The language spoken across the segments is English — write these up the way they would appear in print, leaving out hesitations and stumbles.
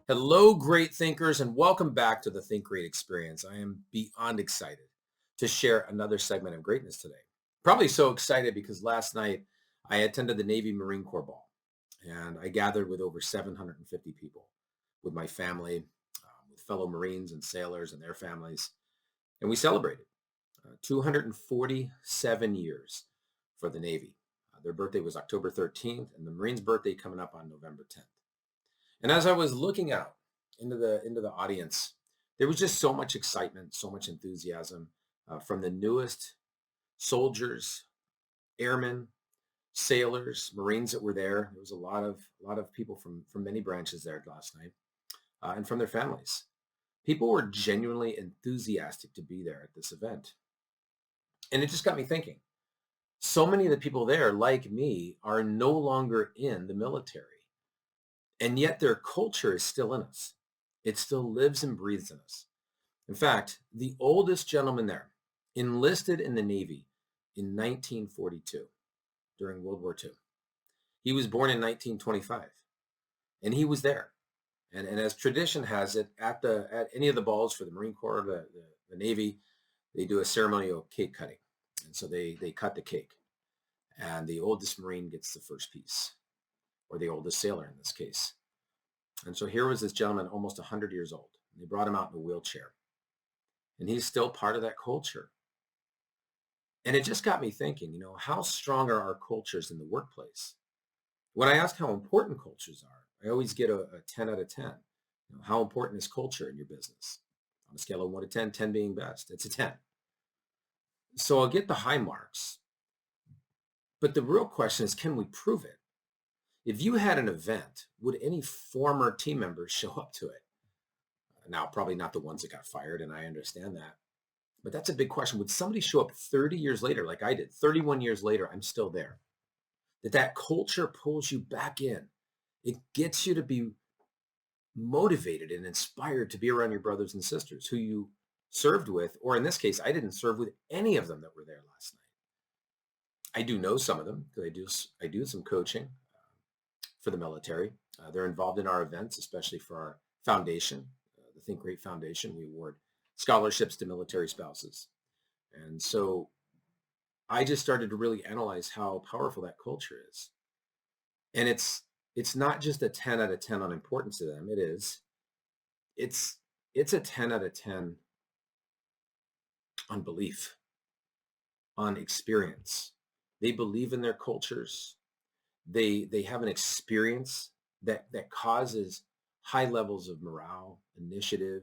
Hello, great thinkers, and welcome back to the Think Great Experience. I am beyond excited to share another segment of greatness today. Probably so excited because last night I attended the Navy Marine Corps ball and I gathered with over 750 people with my family, with fellow Marines and sailors and their families. And we celebrated 247 years for the Navy. Their birthday was October 13th, and the Marines' birthday coming up on November 10th. And as I was looking out into the audience, there was just so much excitement, so much enthusiasm from the newest soldiers, airmen, sailors, Marines that were there. There was a lot of people from many branches there last night, and from their families. People were genuinely enthusiastic to be there at this event, and it just got me thinking. So many of the people there, like me, are no longer in the military. And yet their culture is still in us. It still lives and breathes in us. In fact, the oldest gentleman there enlisted in the Navy in 1942 during World War II. He was born in 1925 and he was there. And as tradition has it, at any of the balls for the Marine Corps, the Navy, they do a ceremonial cake cutting. And so they cut the cake and the oldest Marine gets the first piece, or the oldest sailor in this case. And so here was this gentleman, almost 100 years old. And they brought him out in a wheelchair. And he's still part of that culture. And it just got me thinking, how strong are our cultures in the workplace? When I ask how important cultures are, I always get a 10 out of 10. How important is culture in your business? On a scale of 1 to 10, 10 being best, it's a 10. So I'll get the high marks. But the real question is, can we prove it? If you had an event, would any former team members show up to it? Now, probably not the ones that got fired, and I understand that. But that's a big question. Would somebody show up 30 years later, like I did, 31 years later, I'm still there? That culture pulls you back in. It gets you to be motivated and inspired to be around your brothers and sisters who you served with, or in this case, I didn't serve with any of them that were there last night. I do know some of them because I do some coaching for the military. They're involved in our events, especially for our foundation, the Think Great Foundation. We award scholarships to military spouses. And so I just started to really analyze how powerful that culture is. And it's not just a 10 out of 10 on importance to them. It's a 10 out of 10 on belief, on experience. They believe in their cultures. They have an experience that causes high levels of morale, initiative,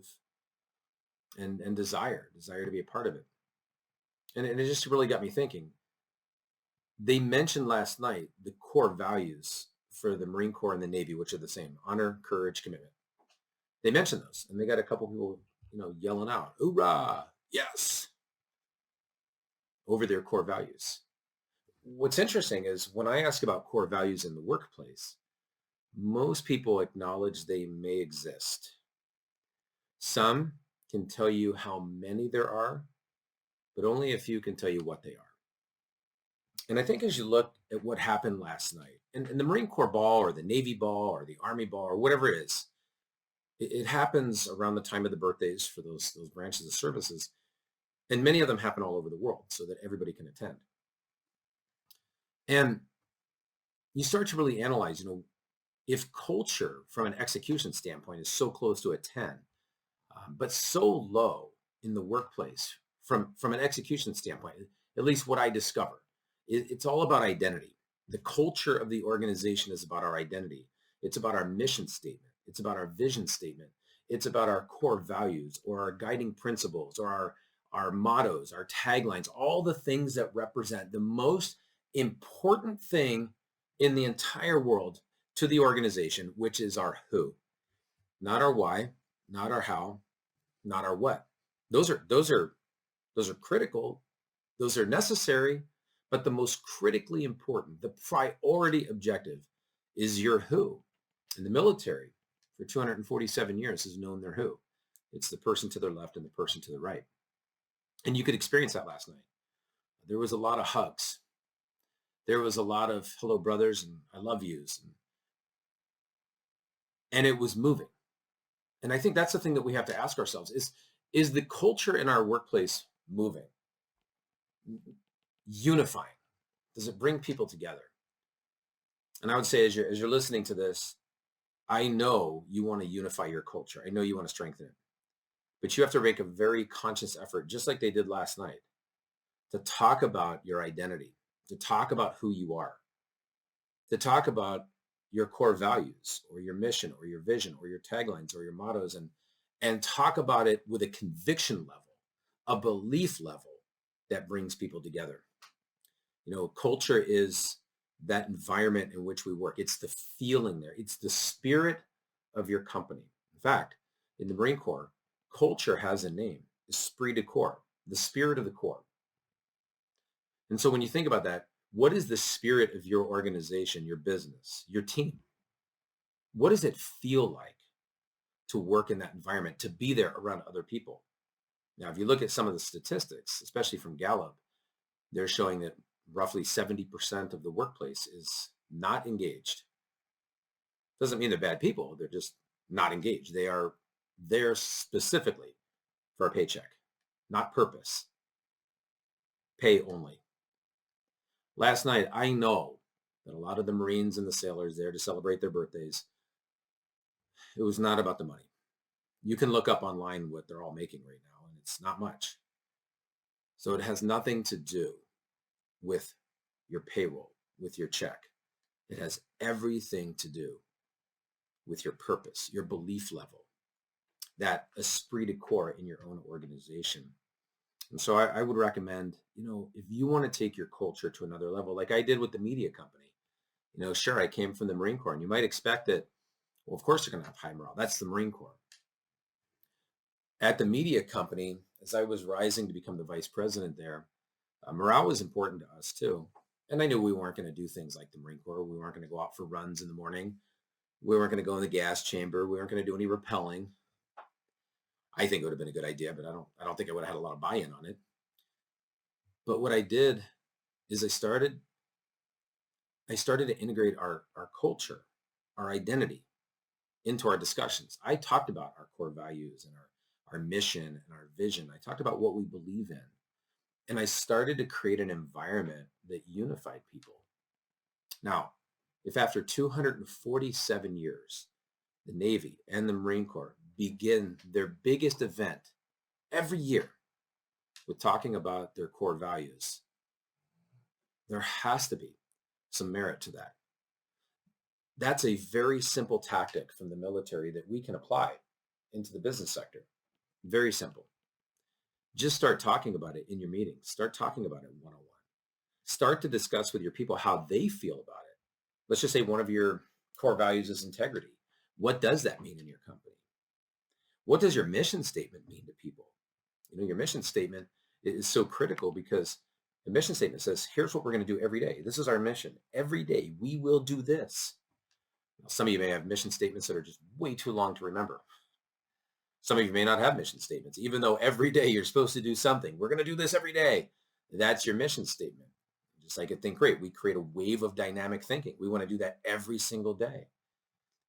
and desire to be a part of it. And it just really got me thinking. They mentioned last night the core values for the Marine Corps and the Navy, which are the same: honor, courage, commitment. They mentioned those, and they got a couple people, yelling out, "Hoorah! Yes!" over their core values. What's interesting is when I ask about core values in the workplace, most people acknowledge they may exist. Some can tell you how many there are, but only a few can tell you what they are. And I think as you look at what happened last night, and the Marine Corps ball or the Navy ball or the Army ball or whatever it is, it happens around the time of the birthdays for those branches of services. And many of them happen all over the world so that everybody can attend. And you start to really analyze, if culture from an execution standpoint is so close to a 10, but so low in the workplace from an execution standpoint, at least what I discovered, it's all about identity. The culture of the organization is about our identity. It's about our mission statement. It's about our vision statement. It's about our core values or our guiding principles or our mottos, our taglines, all the things that represent the most important thing in the entire world to the organization, which is our who, not our why, not our how, not our what. Those are critical. Those are necessary, but the most critically important, the priority objective is your who. And the military for 247 years has known their who. It's the person to their left and the person to the right. And you could experience that last night. There was a lot of hugs. There was a lot of hello brothers and I love yous. And it was moving. And I think that's the thing that we have to ask ourselves is the culture in our workplace moving, unifying? Does it bring people together? And I would say as you're listening to this, I know you want to unify your culture. I know you want to strengthen it. But you have to make a very conscious effort, just like they did last night, to talk about your identity, to talk about who you are, to talk about your core values or your mission or your vision or your taglines or your mottos, and talk about it with a conviction level, a belief level that brings people together. Culture is that environment in which we work. It's the feeling there. It's the spirit of your company. In fact, in the Marine Corps, culture has a name, esprit de corps, the spirit of the corps. And so when you think about that, what is the spirit of your organization, your business, your team? What does it feel like to work in that environment, to be there around other people? Now, if you look at some of the statistics, especially from Gallup, they're showing that roughly 70% of the workplace is not engaged. Doesn't mean they're bad people. They're just not engaged. They are there specifically for a paycheck, not purpose, pay only. Last night, I know that a lot of the Marines and the sailors there to celebrate their birthdays, it was not about the money. You can look up online what they're all making right now, and it's not much. So it has nothing to do with your payroll, with your check. It has everything to do with your purpose, your belief level, that esprit de corps in your own organization. And so I would recommend, if you want to take your culture to another level, like I did with the media company, sure, I came from the Marine Corps, and you might expect that, well, of course, they're going to have high morale. That's the Marine Corps. At the media company, as I was rising to become the vice president there, morale was important to us too. And I knew we weren't going to do things like the Marine Corps. We weren't going to go out for runs in the morning. We weren't going to go in the gas chamber. We weren't going to do any rappelling. I think it would have been a good idea, but I don't think I would have had a lot of buy-in on it. But what I did is I started to integrate our culture, our identity into our discussions. I talked about our core values and our mission and our vision. I talked about what we believe in. And I started to create an environment that unified people. Now, if after 247 years, the Navy and the Marine Corps begin their biggest event every year with talking about their core values, there has to be some merit to that. That's a very simple tactic from the military that we can apply into the business sector. Very simple. Just start talking about it in your meetings. Start talking about it one-on-one. Start to discuss with your people how they feel about it. Let's just say one of your core values is integrity. What does that mean in your company? What does your mission statement mean to people? Your mission statement is so critical because the mission statement says, here's what we're going to do every day. This is our mission. Every day we will do this. Now, some of you may have mission statements that are just way too long to remember. Some of you may not have mission statements, even though every day you're supposed to do something. We're going to do this every day. That's your mission statement. Just like at Think Great, we create a wave of dynamic thinking. We want to do that every single day.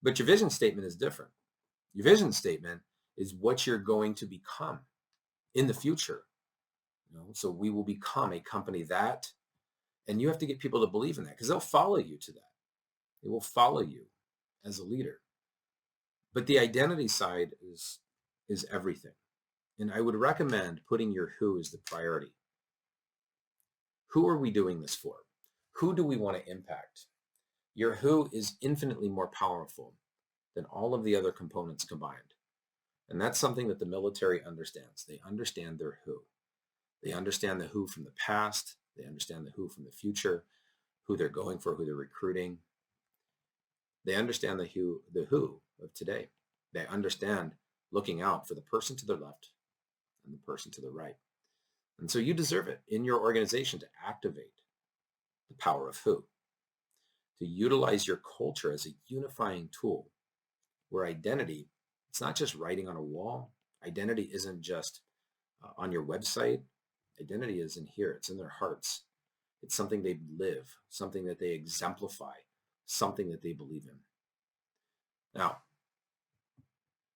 But your vision statement is different. Your vision statement is what you're going to become in the future. So we will become a company that, and you have to get people to believe in that because they'll follow you to that. They will follow you as a leader. But the identity side is everything. And I would recommend putting your who as the priority. Who are we doing this for? Who do we want to impact? Your who is infinitely more powerful than all of the other components combined. And that's something that the military understands. They understand their who. They understand the who from the past. They understand the who from the future, who they're going for, who they're recruiting. They understand the who of today. They understand looking out for the person to their left and the person to the right. And so you deserve it in your organization to activate the power of who, to utilize your culture as a unifying tool where identity, it's not just writing on a wall. Identity isn't just on your website. Identity is in here. It's in their hearts. It's something they live, something that they exemplify, something that they believe in. Now,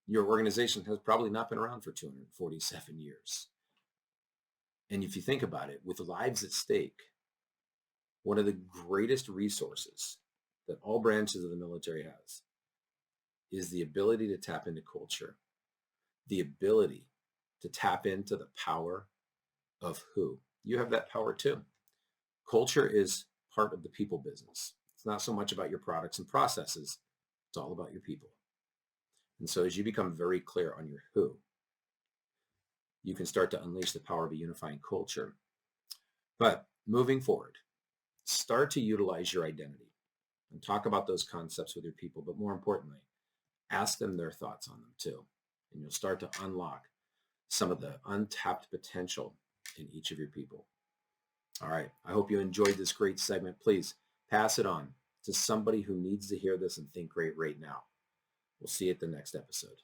Your organization has probably not been around for 247 years. And if you think about it, with lives at stake, one of the greatest resources that all branches of the military has is the ability to tap into culture, the ability to tap into the power of who. You have that power too. Culture is part of the people business. It's not so much about your products and processes. It's all about your people. And so as you become very clear on your who, you can start to unleash the power of a unifying culture. But moving forward, start to utilize your identity and talk about those concepts with your people. But more importantly, ask them their thoughts on them too. And you'll start to unlock some of the untapped potential in each of your people. All right. I hope you enjoyed this great segment. Please pass it on to somebody who needs to hear this and think great right now. We'll see you at the next episode.